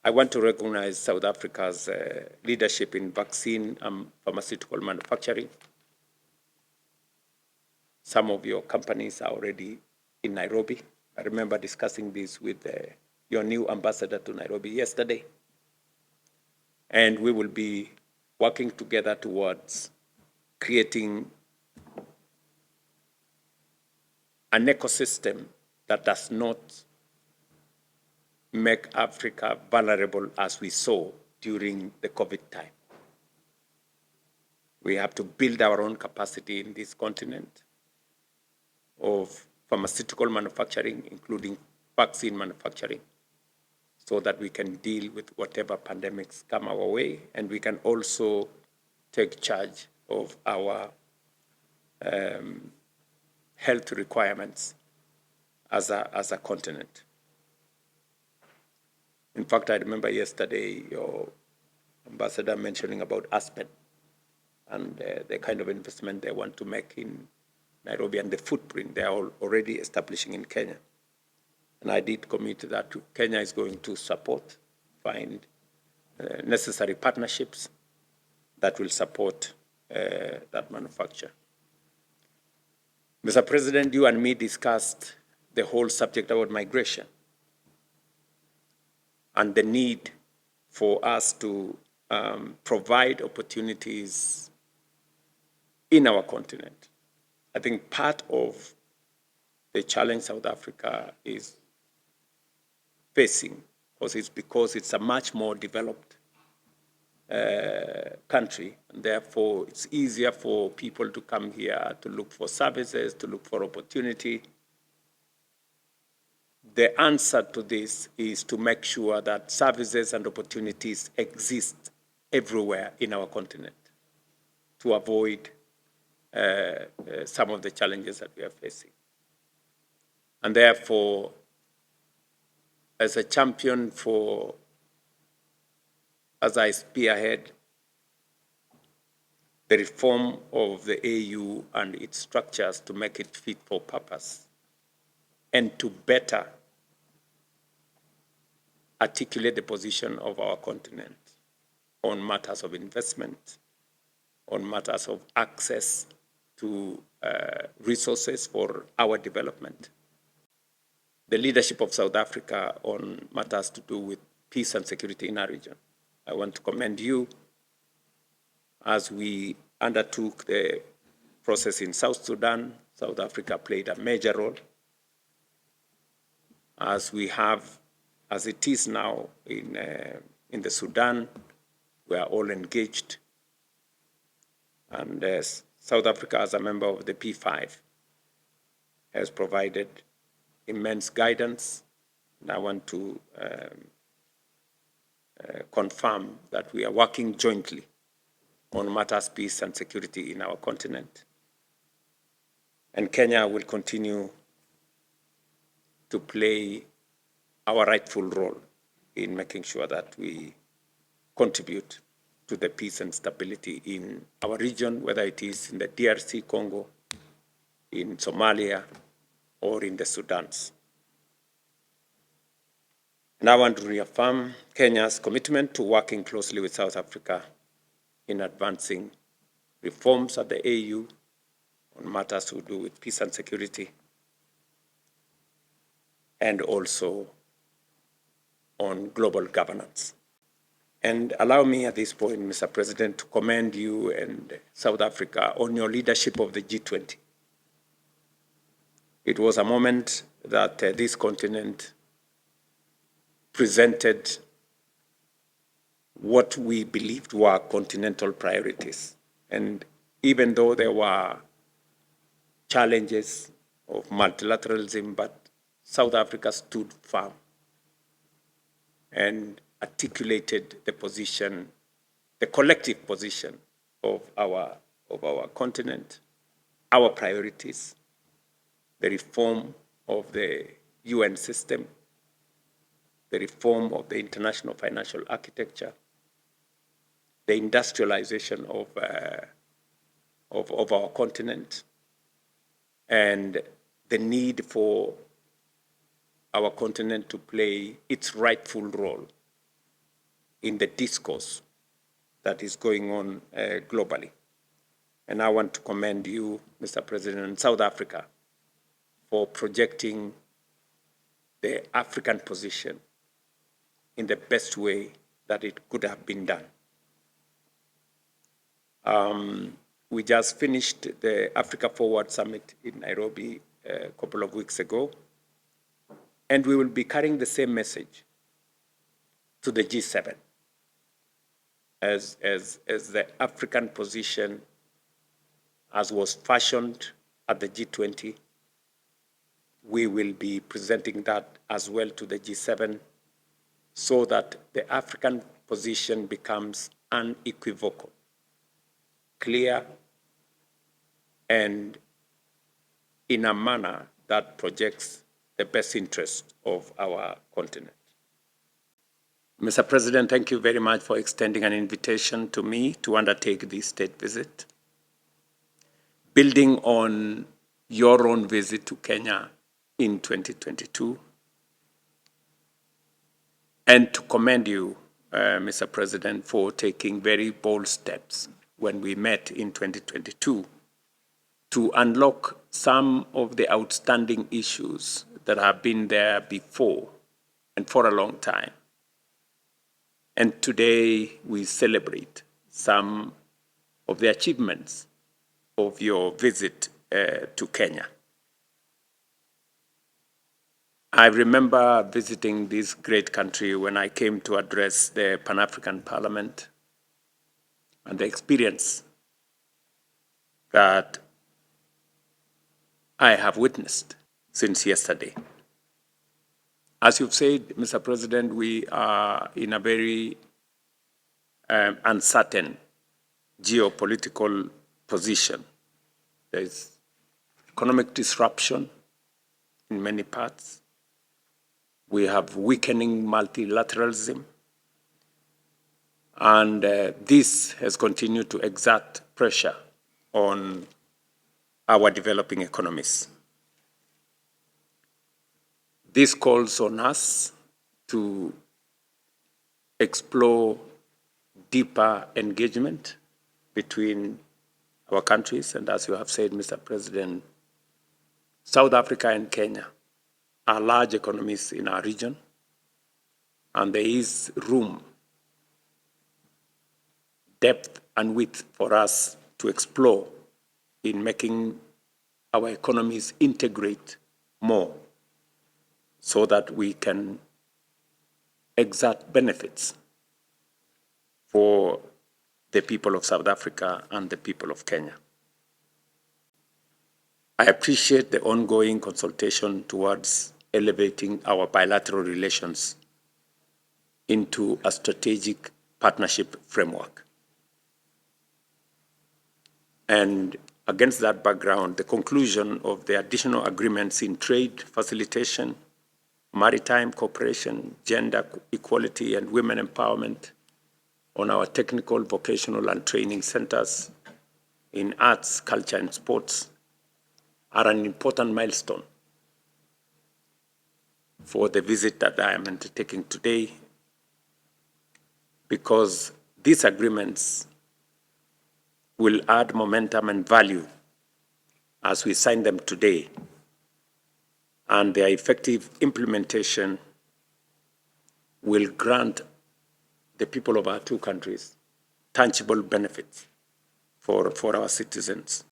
I want to recognize South Africa's leadership in vaccine and pharmaceutical manufacturing. Some of your companies are already in Nairobi. I remember discussing this with your new ambassador to Nairobi yesterday. And we will be working together towards creating an ecosystem that does not make Africa vulnerable as we saw during the COVID time. We have to build our own capacity in this continent of pharmaceutical manufacturing, including vaccine manufacturing, so that we can deal with whatever pandemics come our way, and we can also take charge of our health requirements as a continent. In fact, I remember yesterday your ambassador mentioning about Aspen and the kind of investment they want to make in Nairobi and the footprint they are already establishing in Kenya. And I did commit that Kenya is going to support, find necessary partnerships that will support that manufacture. Mr. President, you and me discussed the whole subject about migration and the need for us to provide opportunities in our continent. I think part of the challenge South Africa is facing because it's a much more developed country, and therefore it's easier for people to come here to look for services, to look for opportunity. The answer to this is to make sure that services and opportunities exist everywhere in our continent to avoid some of the challenges that we are facing. And therefore, as a champion as I spearhead the reform of the AU and its structures to make it fit for purpose and to better articulate the position of our continent on matters of investment, on matters of access to resources for our development. The leadership of South Africa on matters to do with peace and security in our region. I want to commend you as we undertook the process in South Sudan. South Africa played a major role. As it is now in the Sudan, we are all engaged. And South Africa, as a member of the P5, has provided immense guidance. And I want to confirm that we are working jointly on matters peace and security in our continent. And Kenya will continue to play our rightful role in making sure that we contribute to the peace and stability in our region, whether it is in the DRC, Congo, in Somalia, or in the Sudans. And I want to reaffirm Kenya's commitment to working closely with South Africa in advancing reforms at the AU on matters to do with peace and security, and also on global governance. And allow me at this point, Mr. President, to commend you and South Africa on your leadership of the G20. It was a moment that this continent presented what we believed were continental priorities. And even though there were challenges of multilateralism, but South Africa stood firm and articulated the position, the collective position of our continent, our priorities, the reform of the UN system, the reform of the international financial architecture, the industrialization of our continent, and the need for our continent to play its rightful role in the discourse that is going on globally. And I want to commend you, Mr. President, and South Africa for projecting the African position in the best way that it could have been done. We just finished the Africa Forward Summit in Nairobi a couple of weeks ago, and we will be carrying the same message to the G7 as the African position as was fashioned at the G20. We will be presenting that as well to the G7 so that the African position becomes unequivocal, clear, and in a manner that projects the best interest of our continent. Mr. President, thank you very much for extending an invitation to me to undertake this state visit. Building on your own visit to Kenya in 2022, and to commend you, Mr. President, for taking very bold steps when we met in 2022 to unlock some of the outstanding issues that have been there before and for a long time. And today we celebrate some of the achievements of your visit to Kenya. I remember visiting this great country when I came to address the Pan-African Parliament, and the experience that I have witnessed since yesterday. As you've said, Mr. President, we are in a very uncertain geopolitical position. There's economic disruption in many parts. We have weakening multilateralism. And this has continued to exert pressure on our developing economies. This calls on us to explore deeper engagement between our countries. And as you have said, Mr. President, South Africa and Kenya are large economies in our region, and there is room, depth and width for us to explore in making our economies integrate more so that we can exert benefits for the people of South Africa and the people of Kenya. I appreciate the ongoing consultation towards elevating our bilateral relations into a strategic partnership framework. And against that background, the conclusion of the additional agreements in trade facilitation, maritime cooperation, gender equality, and women empowerment on our technical, vocational, and training centers in arts, culture, and sports are an important milestone for the visit that I am undertaking today, because these agreements will add momentum and value as we sign them today, and their effective implementation will grant the people of our two countries tangible benefits for our citizens.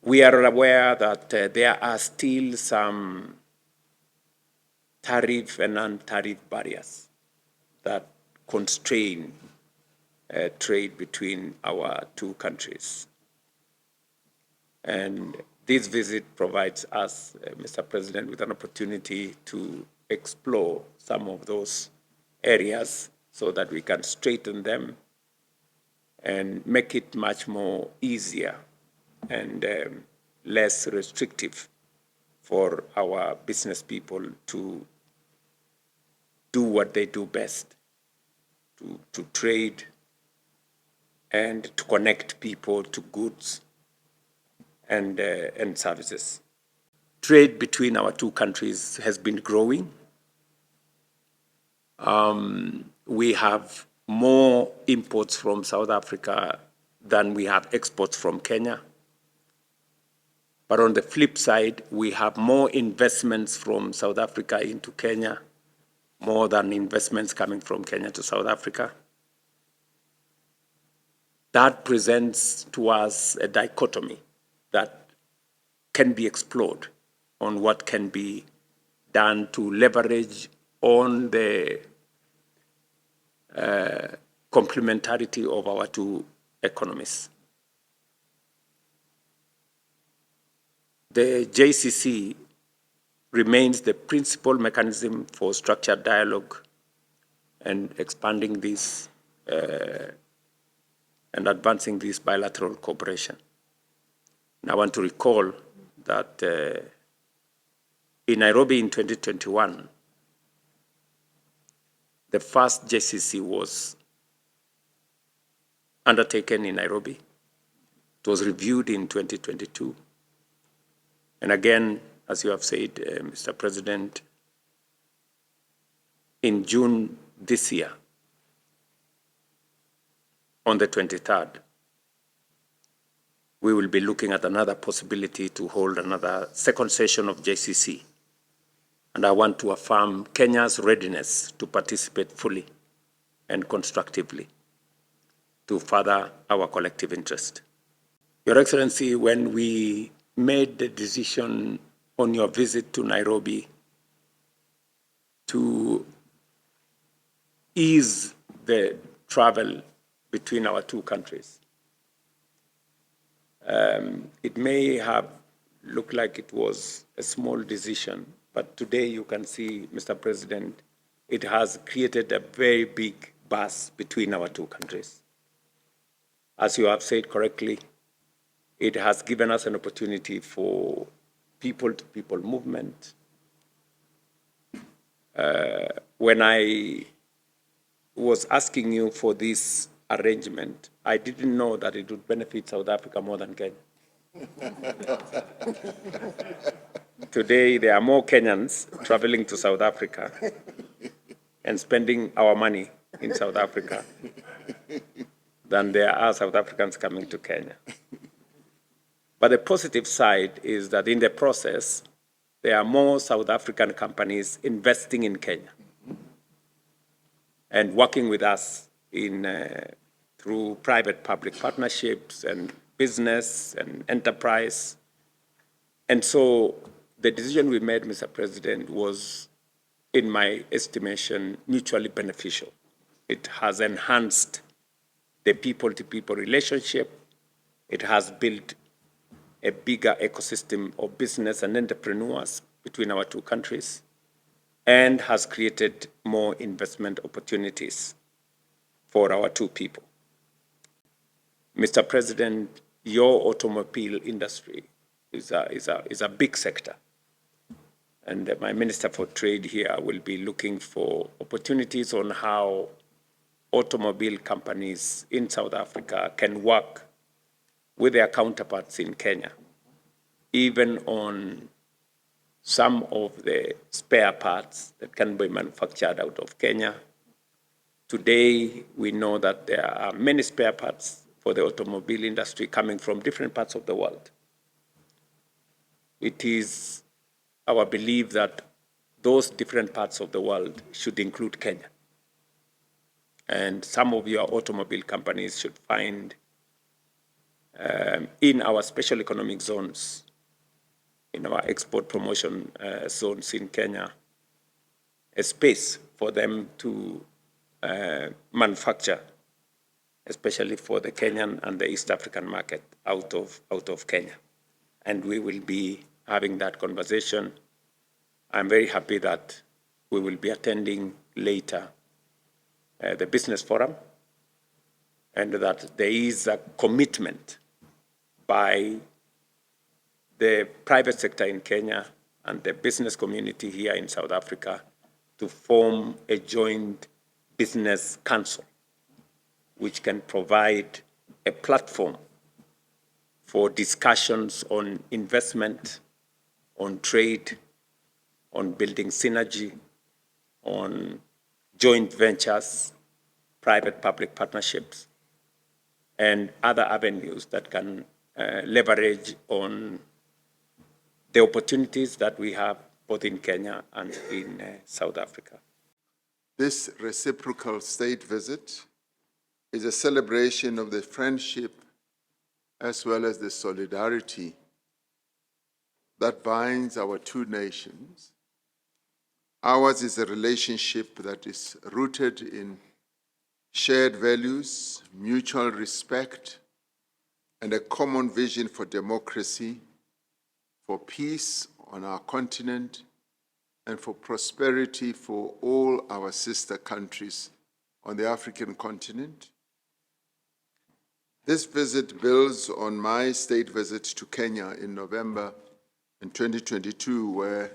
We are aware that there are still some tariff and non-tariff barriers that constrain trade between our two countries. And this visit provides us, Mr. President, with an opportunity to explore some of those areas so that we can straighten them and make it much more easier and less restrictive for our business people to do what they do best, to trade and to connect people to goods and services. Trade between our two countries has been growing. we have more imports from South Africa than we have exports from Kenya. But on the flip side, we have more investments from South Africa into Kenya, more than investments coming from Kenya to South Africa. That presents to us a dichotomy that can be explored on what can be done to leverage on the complementarity of our two economies. The JCC remains the principal mechanism for structured dialogue and expanding this and advancing this bilateral cooperation. And I want to recall that in Nairobi in 2021, the first JCC was undertaken in Nairobi. It was reviewed in 2022. And again, as you have said, Mr. President, in June this year, on the 23rd, we will be looking at another possibility to hold another second session of JCC. And I want to affirm Kenya's readiness to participate fully and constructively to further our collective interest. Your Excellency, when we made the decision on your visit to Nairobi to ease the travel between our two countries, it may have looked like it was a small decision, but today you can see, Mr. President, it has created a very big buzz between our two countries. As you have said correctly, it has given us an opportunity for people-to-people movement. When I was asking you for this arrangement, I didn't know that it would benefit South Africa more than Kenya. Today, there are more Kenyans traveling to South Africa and spending our money in South Africa than there are South Africans coming to Kenya. But the positive side is that in the process, there are more South African companies investing in Kenya and working with us through private-public partnerships and business and enterprise. And so the decision we made, Mr. President, was, in my estimation, mutually beneficial. It has enhanced the people-to-people relationship. It has built a bigger ecosystem of business and entrepreneurs between our two countries, and has created more investment opportunities for our two people. Mr. President, your automobile industry is a big sector. And my Minister for Trade here will be looking for opportunities on how automobile companies in South Africa can work with their counterparts in Kenya, even on some of the spare parts that can be manufactured out of Kenya. Today, we know that there are many spare parts for the automobile industry coming from different parts of the world. It is our belief that those different parts of the world should include Kenya. And some of your automobile companies should find in our special economic zones, in our export promotion zones in Kenya, a space for them to manufacture, especially for the Kenyan and the East African market out of Kenya. And we will be having that conversation. I'm very happy that we will be attending later the business forum, and that there is a commitment by the private sector in Kenya and the business community here in South Africa to form a joint business council, which can provide a platform for discussions on investment, on trade, on building synergy, on joint ventures, private-public partnerships, and other avenues that can leverage on the opportunities that we have both in Kenya and in South Africa. This reciprocal state visit is a celebration of the friendship as well as the solidarity that binds our two nations. Ours is a relationship that is rooted in shared values, mutual respect, and a common vision for democracy, for peace on our continent, and for prosperity for all our sister countries on the African continent. This visit builds on my state visit to Kenya in November in 2022, where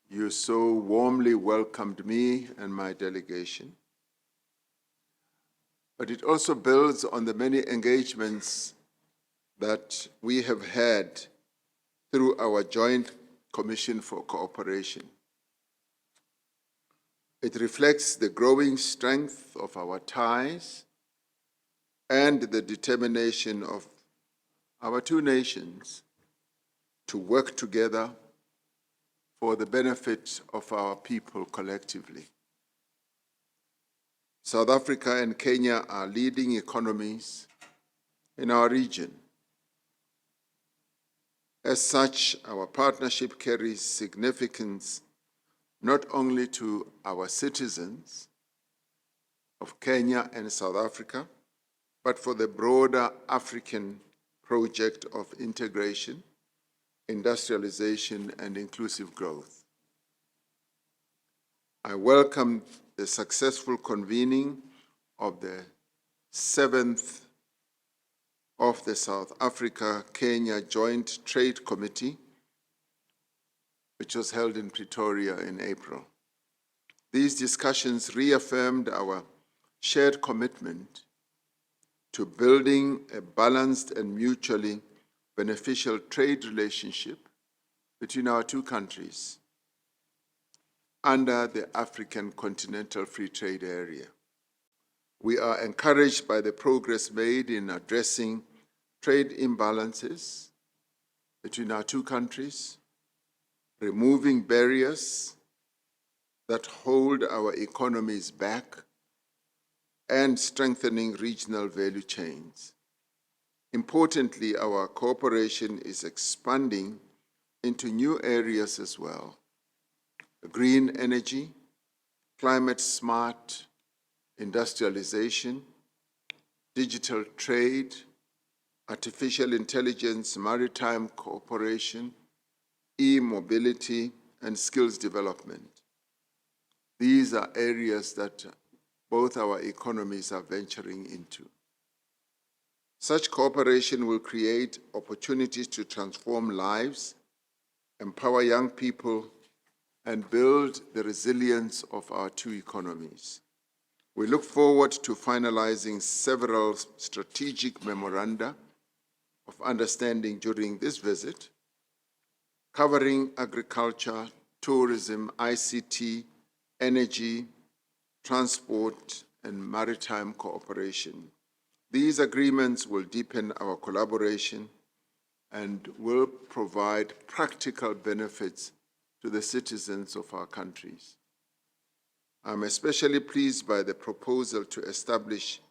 you so warmly welcomed me and my delegation. But it also builds on the many engagements that we have had through our Joint Commission for Cooperation. It reflects the growing strength of our ties and the determination of our two nations to work together for the benefit of our people collectively. South Africa and Kenya are leading economies in our region. As such, our partnership carries significance not only to our citizens of Kenya and South Africa, but for the broader African project of integration, industrialization, and inclusive growth. I welcome the successful convening of the 7th of the South Africa-Kenya Joint Trade Committee, which was held in Pretoria in April. These discussions reaffirmed our shared commitment to building a balanced and mutually beneficial trade relationship between our two countries under the African Continental Free Trade Area. We are encouraged by the progress made in addressing trade imbalances between our two countries, removing barriers that hold our economies back, and strengthening regional value chains. Importantly, our cooperation is expanding into new areas as well: green energy, climate-smart industrialization, digital trade, artificial intelligence, maritime cooperation, e-mobility, and skills development. These are areas that both our economies are venturing into. Such cooperation will create opportunities to transform lives, empower young people, and build the resilience of our two economies. We look forward to finalizing several strategic memoranda of understanding during this visit, covering agriculture, tourism, ICT, energy, transport, and maritime cooperation. These agreements will deepen our collaboration and will provide practical benefits to the citizens of our countries. I'm especially pleased by the proposal to establish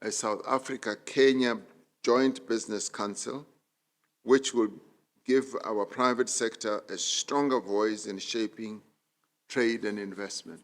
a South Africa-Kenya Joint Business Council, which will give our private sector a stronger voice in shaping trade and investment.